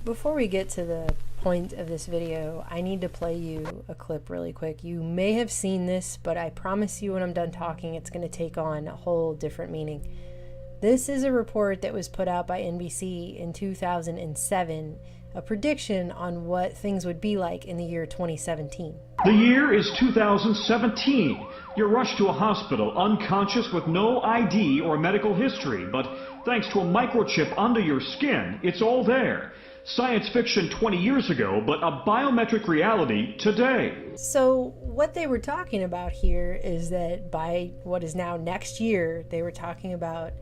Before we get to the point of this video, I need to play you a clip really quick. You may have seen this, but I promise you when I'm done talking, it's going to take on a whole different meaning. This is a report that was put out by NBC in 2007, a prediction on what things would be like in the year 2017. The year is 2017. You're rushed to a hospital unconscious with no ID or medical history, but thanks to a microchip under your skin, it's all there. Science fiction 20 years ago, but a biometric reality today. So what they were talking about here is that by what is now next year, they were talking about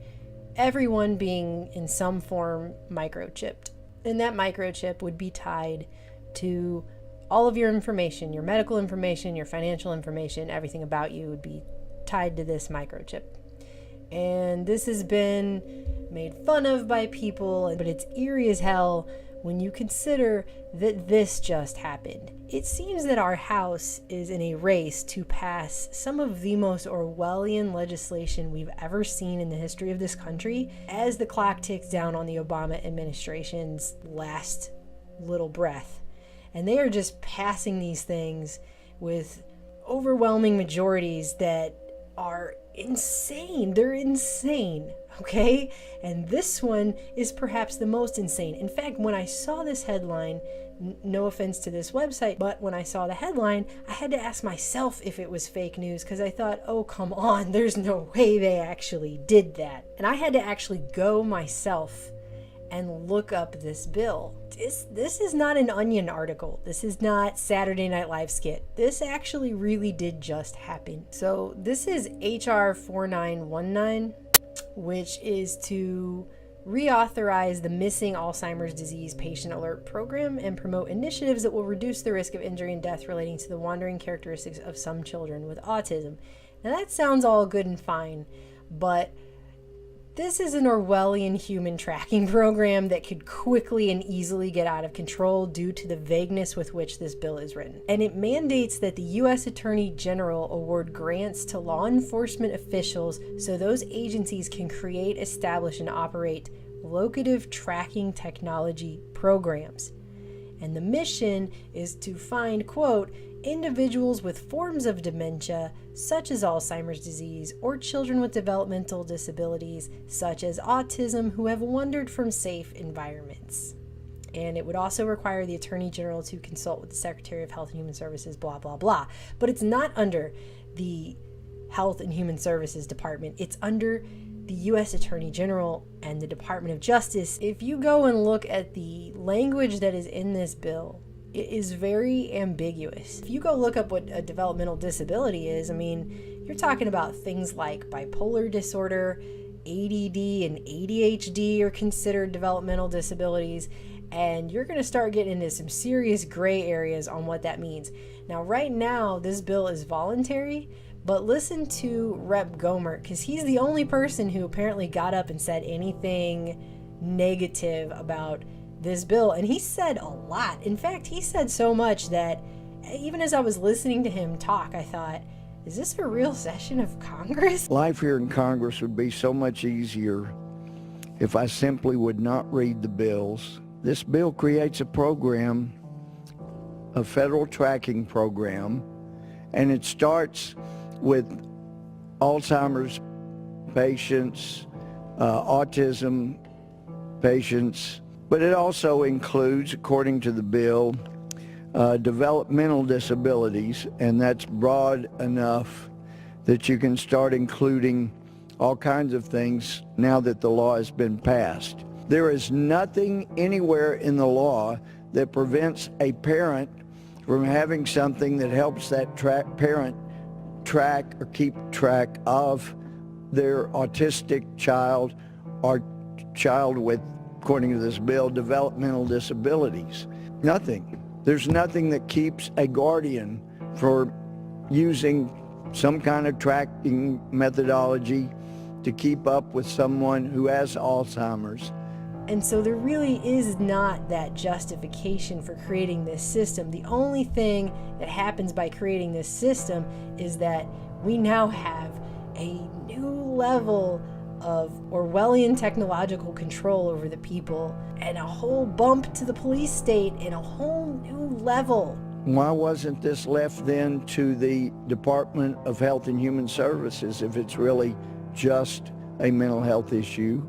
everyone being in some form microchipped. And that microchip would be tied to all of your information, your medical information, your financial information, everything about you would be tied to this microchip. And this has been made fun of by people, but it's eerie as hell when you consider that this just happened. It seems that our House is in a race to pass some of the most Orwellian legislation we've ever seen in the history of this country as the clock ticks down on the Obama administration's last little breath. And they are just passing these things with overwhelming majorities that are insane. They're insane, okay? And this one is perhaps the most insane. In fact, when I saw this headline, no offense to this website, but when I saw the headline, I had to ask myself if it was fake news because I thought, oh, come on, there's no way they actually did that. And I had to actually go myself and look up this bill. This is not an Onion article. This is not Saturday Night Live skit. This actually really did just happen. So this is HR 4919, which is to reauthorize the Missing Alzheimer's Disease Patient Alert Program and promote initiatives that will reduce the risk of injury and death relating to the wandering characteristics of some children with autism. Now that sounds all good and fine, but this is an Orwellian human tracking program that could quickly and easily get out of control due to the vagueness with which this bill is written. And it mandates that the U.S. Attorney General award grants to law enforcement officials so those agencies can create, establish, and operate locative tracking technology programs. And the mission is to find, quote, individuals with forms of dementia, such as Alzheimer's disease, or children with developmental disabilities, such as autism, who have wandered from safe environments. And it would also require the Attorney General to consult with the Secretary of Health and Human Services, blah, blah, blah. But it's not under the Health and Human Services Department. It's under the U.S. Attorney General and the Department of Justice. If you go and look at the language that is in this bill, it is very ambiguous. If you go look up what a developmental disability is, I mean, you're talking about things like bipolar disorder, ADD, and ADHD are considered developmental disabilities, and you're going to start getting into some serious gray areas on what that means. Now, right now, this bill is voluntary, but listen to Rep. Gohmert, because he's the only person who apparently got up and said anything negative about this bill, and he said a lot. In fact, he said so much that even as I was listening to him talk, I thought, is this a real session of Congress? Life here in Congress would be so much easier if I simply would not read the bills. This bill creates a program, a federal tracking program, and it starts with Alzheimer's patients, autism patients, but it also includes, according to the bill, developmental disabilities, and that's broad enough that you can start including all kinds of things now that the law has been passed. There is nothing anywhere in the law that prevents a parent from having something that helps that parent track or keep track of their autistic child or child with, according to this bill, developmental disabilities. Nothing. There's nothing that keeps a guardian for using some kind of tracking methodology to keep up with someone who has Alzheimer's. And so there really is not that justification for creating this system. The only thing that happens by creating this system is that we now have a new level of Orwellian technological control over the people, and a whole bump to the police state in a whole new level. Why wasn't this left then to the Department of Health and Human Services if it's really just a mental health issue?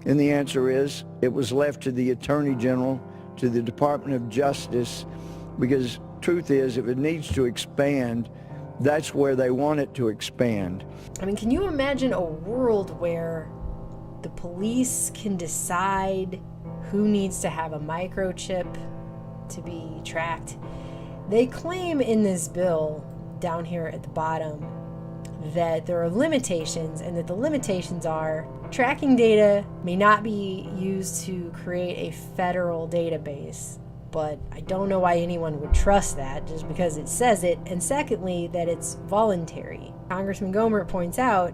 And the answer is it was left to the Attorney General, to the Department of Justice, because truth is, if it needs to expand, that's where they want it to expand. I mean, can you imagine a world where the police can decide who needs to have a microchip to be tracked? They claim in this bill down here at the bottom that there are limitations, and that the limitations are tracking data may not be used to create a federal database. But I don't know why anyone would trust that just because it says it. And secondly, that it's voluntary. Congressman Gohmert points out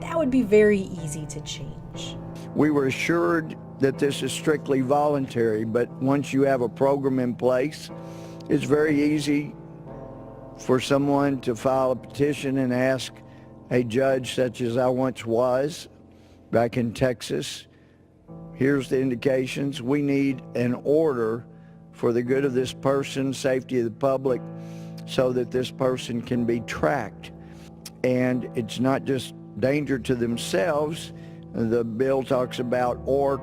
that would be very easy to change. We were assured that this is strictly voluntary, but once you have a program in place, it's very easy for someone to file a petition and ask a judge, such as I once was back in Texas, here's the indications. We need an order for the good of this person, safety of the public, so that this person can be tracked. And it's not just danger to themselves. The bill talks about or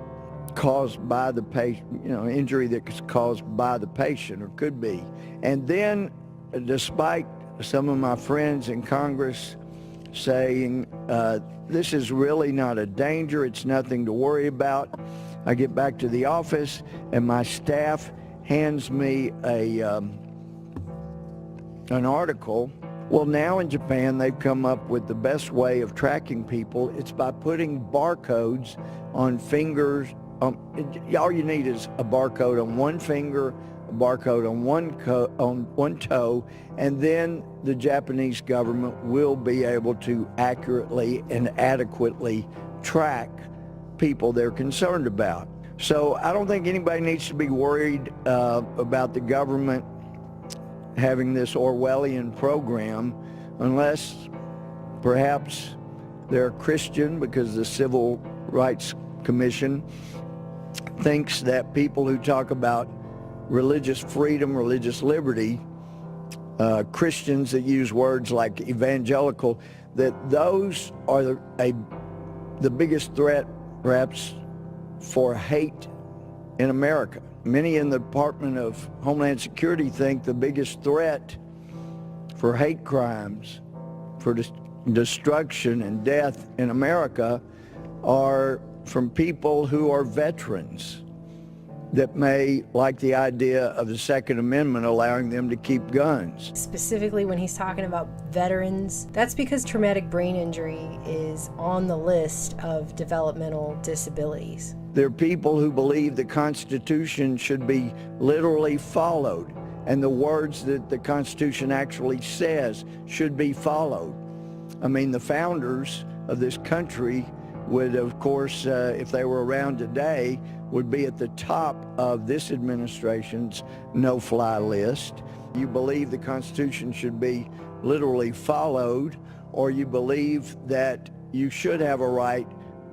caused by the patient, injury that's caused by the patient, or could be. And then, despite some of my friends in Congress saying, this is really not a danger, it's nothing to worry about, I get back to the office and my staff hands me an article. Well, now in Japan, they've come up with the best way of tracking people. It's by putting barcodes on fingers. All you need is a barcode on one finger, a barcode on one toe, and then the Japanese government will be able to accurately and adequately track people they're concerned about. So I don't think anybody needs to be worried about the government having this Orwellian program, unless perhaps they're Christian, because the Civil Rights Commission thinks that people who talk about religious freedom, religious liberty, Christians that use words like evangelical, that those are the biggest threat perhaps for hate in America. Many in the Department of Homeland Security think the biggest threat for hate crimes, for destruction and death in America are from people who are veterans that may like the idea of the Second Amendment allowing them to keep guns. Specifically when he's talking about veterans, that's because traumatic brain injury is on the list of developmental disabilities. There are people who believe the Constitution should be literally followed, and the words that the Constitution actually says should be followed. I mean, the founders of this country would, of course, if they were around today, would be at the top of this administration's no-fly list. You believe the Constitution should be literally followed, or you believe that you should have a right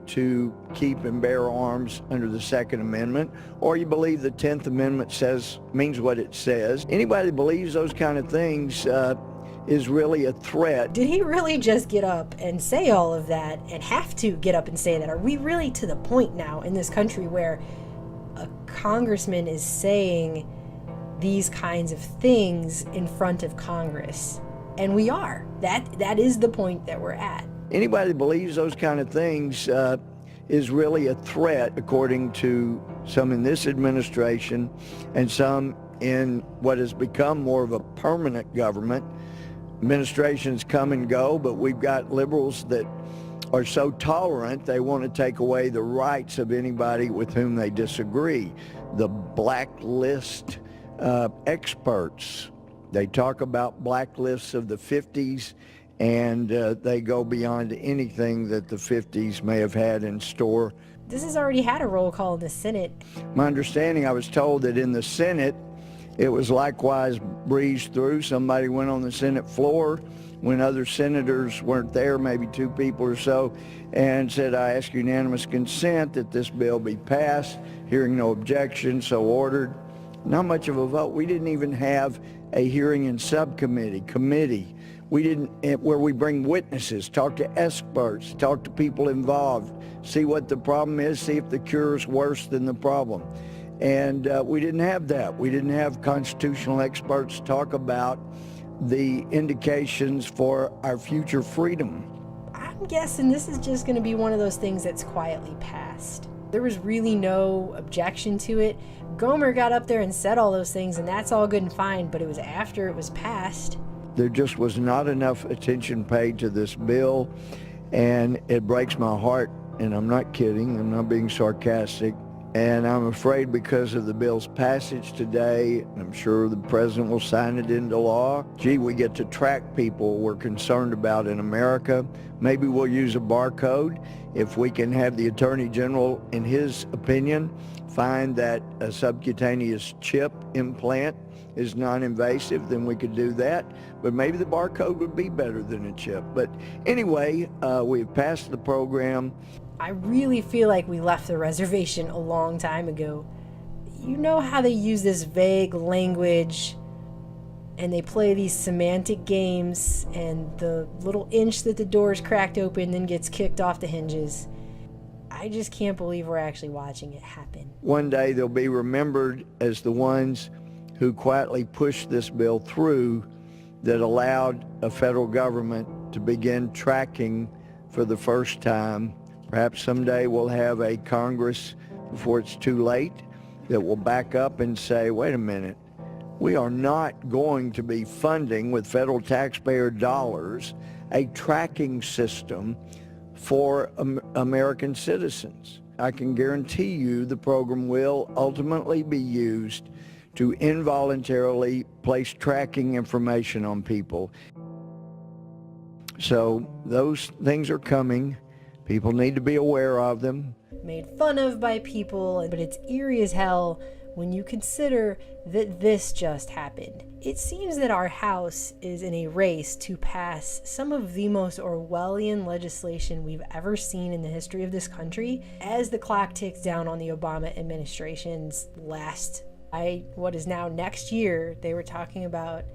to keep and bear arms under the Second Amendment, or you believe the 10th Amendment means what it says. Anybody that believes those kind of things is really a threat. Did he really just get up and say all of that and have to get up and say that? Are we really to the point now in this country where a congressman is saying these kinds of things in front of Congress? And we are. That is the point that we're at. Anybody that believes those kind of things is really a threat, according to some in this administration and some in what has become more of a permanent government. Administrations come and go, but we've got liberals that are so tolerant they want to take away the rights of anybody with whom they disagree. The blacklist experts, they talk about blacklists of the 50s, and they go beyond anything that the 50s may have had in store. This has already had a roll call in the Senate. My understanding, I was told that in the Senate, it was likewise breezed through. Somebody went on the Senate floor, when other senators weren't there, maybe 2 people or so, and said, I ask unanimous consent that this bill be passed. Hearing no objection, so ordered. Not much of a vote. We didn't even have a hearing in committee. We didn't, where we bring witnesses, talk to experts, talk to people involved, see what the problem is, see if the cure is worse than the problem. And we didn't have that. We didn't have constitutional experts talk about the indications for our future freedom. I'm guessing this is just going to be one of those things that's quietly passed. There was really no objection to it. Gomer got up there and said all those things, and that's all good and fine, but it was after it was passed. There just was not enough attention paid to this bill, and it breaks my heart, and I'm not kidding, I'm not being sarcastic, and I'm afraid because of the bill's passage today, I'm sure the president will sign it into law. Gee, we get to track people we're concerned about in America. Maybe we'll use a barcode. If we can have the Attorney General, in his opinion, find that a subcutaneous chip implant is non-invasive, then we could do that. But maybe the barcode would be better than a chip. But anyway, we've passed the program. I really feel like we left the reservation a long time ago. You know how they use this vague language and they play these semantic games, and the little inch that the door is cracked open then gets kicked off the hinges. I just can't believe we're actually watching it happen. One day they'll be remembered as the ones who quietly pushed this bill through that allowed a federal government to begin tracking for the first time. Perhaps someday we'll have a Congress, before it's too late, that will back up and say, wait a minute, we are not going to be funding with federal taxpayer dollars a tracking system for American citizens. I can guarantee you the program will ultimately be used to involuntarily place tracking information on people. So those things are coming. People need to be aware of them. Made fun of by people, but it's eerie as hell when you consider that this just happened. It seems that our House is in a race to pass some of the most Orwellian legislation we've ever seen in the history of this country as the clock ticks down on the Obama administration's last, what is now next year. They were talking about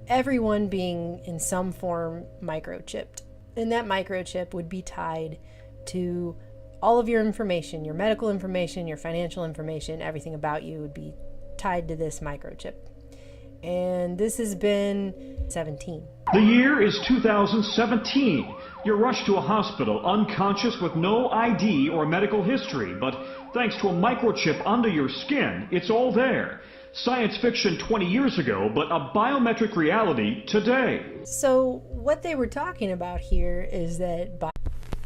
everyone being in some form microchipped, and that microchip would be tied to all of your information, your medical information, your financial information, everything about you would be tied to this microchip. And this has been 17. The year is 2017. You're rushed to a hospital unconscious with no ID or medical history, but thanks to a microchip under your skin, it's all there. Science fiction 20 years ago, but a biometric reality today. So what they were talking about here is that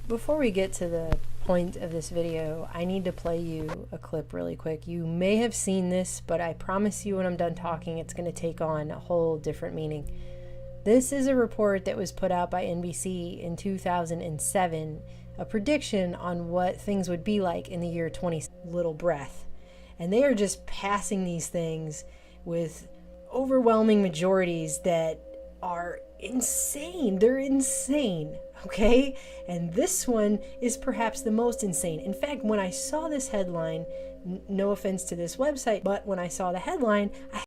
before we get to the point of this video, I need to play you a clip really quick. You may have seen this, but I promise you when I'm done talking, it's going to take on a whole different meaning. This is a report that was put out by NBC in 2007, a prediction on what things would be like in the year 20 little breath. And they are just passing these things with overwhelming majorities that are insane. They're insane, okay? And this one is perhaps the most insane. In fact, when I saw this headline, no offense to this website, but when I saw the headline, I